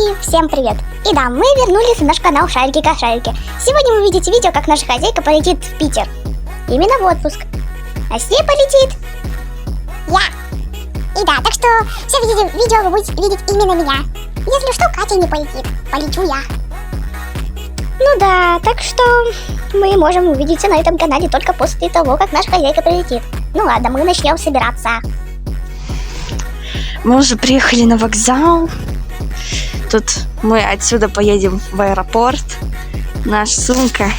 И всем привет! И да, мы вернулись в наш канал Шарики-Кошарики. Сегодня вы видите видео, как наша хозяйка полетит в Питер. Именно в отпуск. А с ней полетит я. И да, так что все видео вы будете видеть именно меня. Если что, Катя не полетит, полечу я. Ну да, так что мы можем увидеться на этом канале только после того, как наша хозяйка прилетит. Ну ладно, мы начнем собираться. Мы уже приехали на вокзал. Тут мы отсюда поедем в аэропорт. Наша сумка.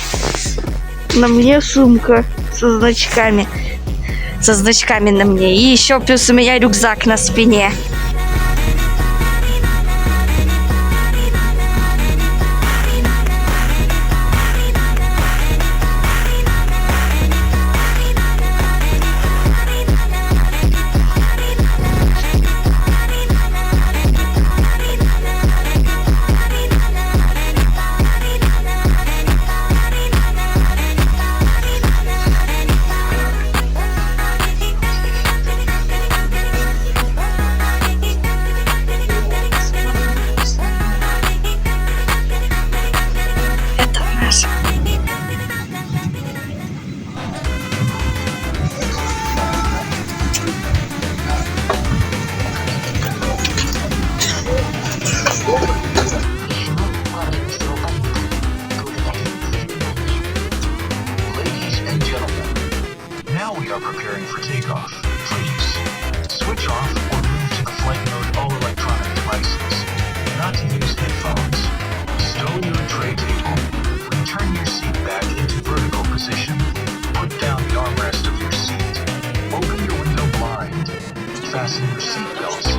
На мне сумка со значками. Со значками на мне. И еще плюс у меня рюкзак на спине. We are preparing for takeoff. Please switch off or move to the flight mode all electronic devices. Not to use headphones. Stow your tray table. Return your seat back into vertical position. Put down the armrest of your seat. Open your window blind. Fasten your seat belts.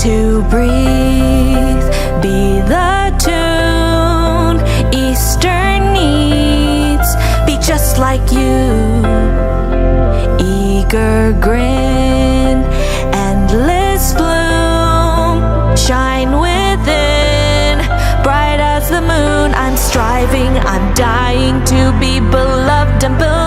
To breathe, be the tune Eastern needs, be just like you. Eager grin, dying to be beloved and belong.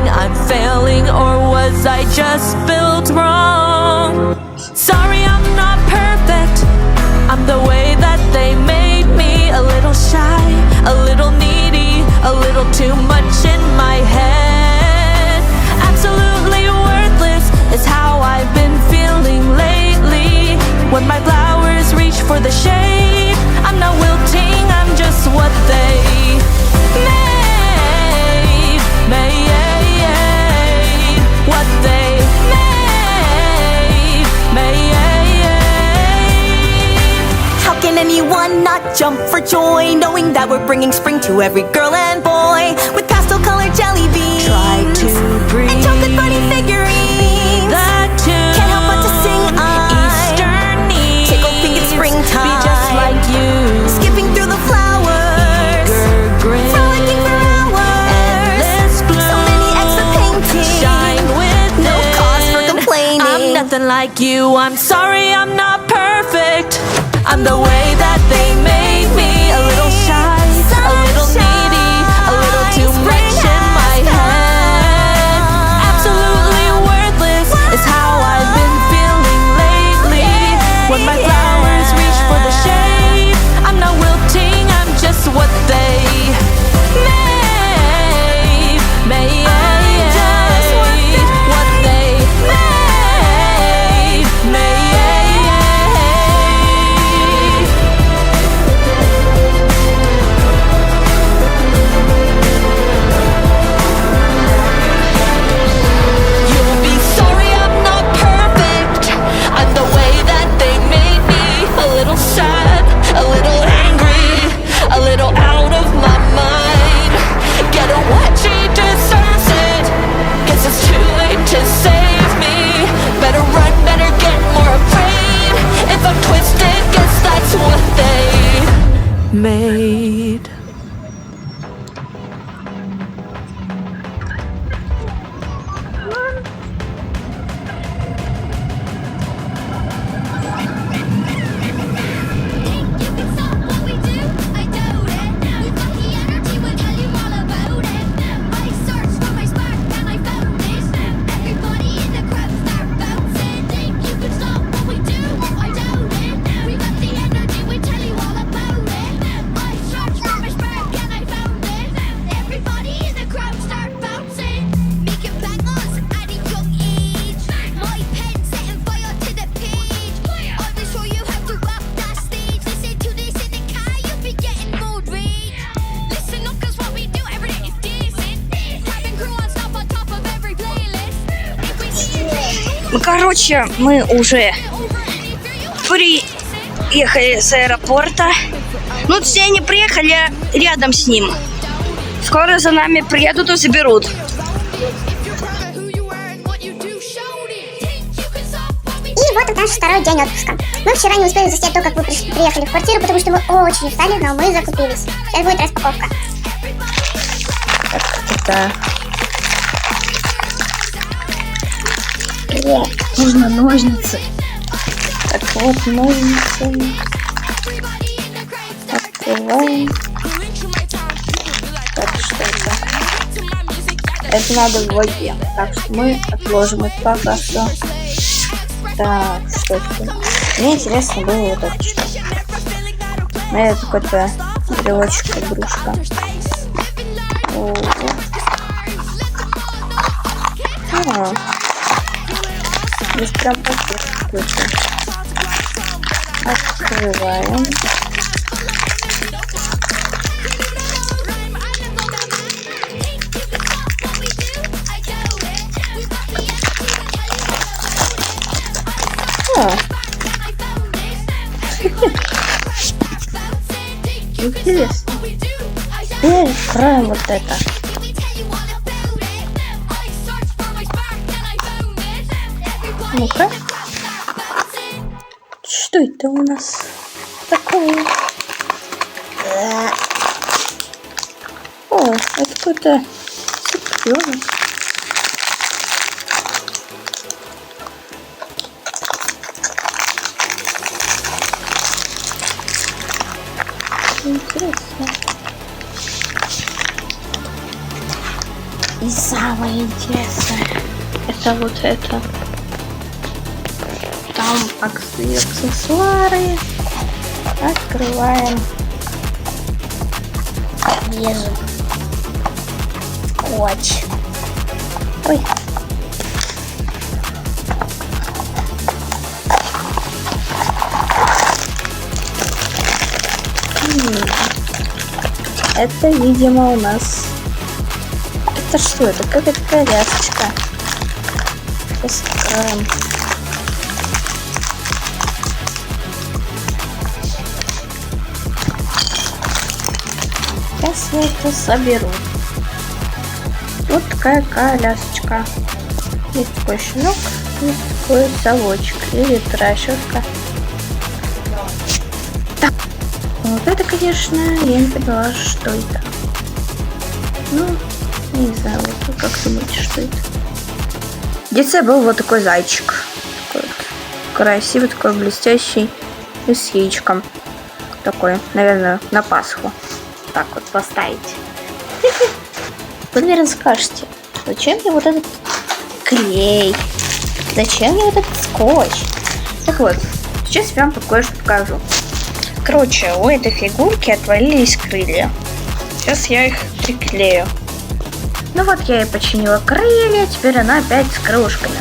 I'm failing, or was I just built wrong? Sorry, I'm not perfect. I'm the way that they made me. A little shy, a little needy, a little too much in my head. Absolutely worthless is how I've been feeling lately. When my flowers reach for the shade, I'm not wilting, I'm just what they made. What they made. How can anyone not jump for joy, knowing that we're bringing spring to every girl and boy with pastel colored jelly beans? Try to breathe and chocolate bunny figurines. that tune. Can't help but to sing Eastern needs tickle pink it's springtime. be just like you. Skipping through the flowers, Eager grin, frolicking for hours. endless bloom. So many extra paintings, Shine with no cause for it. complaining. I'm nothing like you, I'm sorry I'm not perfect. I'm the way that they made me. A little shy, a little needy, a little too much in my head. Absolutely worthless is how I've been feeling lately. When my flowers reach for the shade, I'm not wilting, I'm just what they made. What they made. You'll be sorry I'm not perfect. I'm the way that they made me. A little sad, a little angry, a little out of my mind. Get her what she deserves it. Guess it's too late to save me. Better run, better get more afraid. If I'm twisted, guess that's what they made. Ну, короче, мы уже приехали с аэропорта. Ну, все не приехали, а рядом с ним. Скоро за нами приедут и заберут. И вот наш второй день отпуска. Мы вчера не успели заснять то, как вы приехали в квартиру, потому что мы очень устали, но мы закупились. Сейчас будет распаковка. Это... Нужно ножницы. Так вот, ножницы. Открываем. Так, что это? Это надо в воде. Так что мы отложим это пока что. Так, что это? Мне интересно было вот это что. Это какой-то брелочек, игрушка. Здесь прям пакет какой-то. Открываем. Интересно. И откроем вот это. Ну-ка. Что это у нас такое? О, это какой-то цыпленок. Интересно. И самое интересное, это вот это. Там аксессуары. Открываем. Режем. Скотч. Ой. Это, видимо, у нас... Это что? Это какая-то колясочка. Пускаем. Сейчас я это соберу. Вот такая колясочка. Есть такой щенок, есть такой совочек или тращотка. Так. Вот это, конечно, я не поняла, что это. Ну, не знаю, вот как думаете, что это? В детстве был вот такой зайчик. Такой вот красивый, такой блестящий и с яичком. Такой, наверное, на Пасху. Так вот поставить. Вы, наверное, скажете, зачем мне вот этот клей? Зачем мне вот этот скотч? Так вот, сейчас я вам кое-что покажу. Короче, у этой фигурки отвалились крылья. Сейчас я их приклею. Ну вот, я и починила крылья, теперь она опять с крылышками.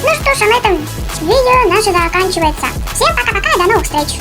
Ну что ж, а на этом видео наше заканчивается. Всем пока-пока, до новых встреч.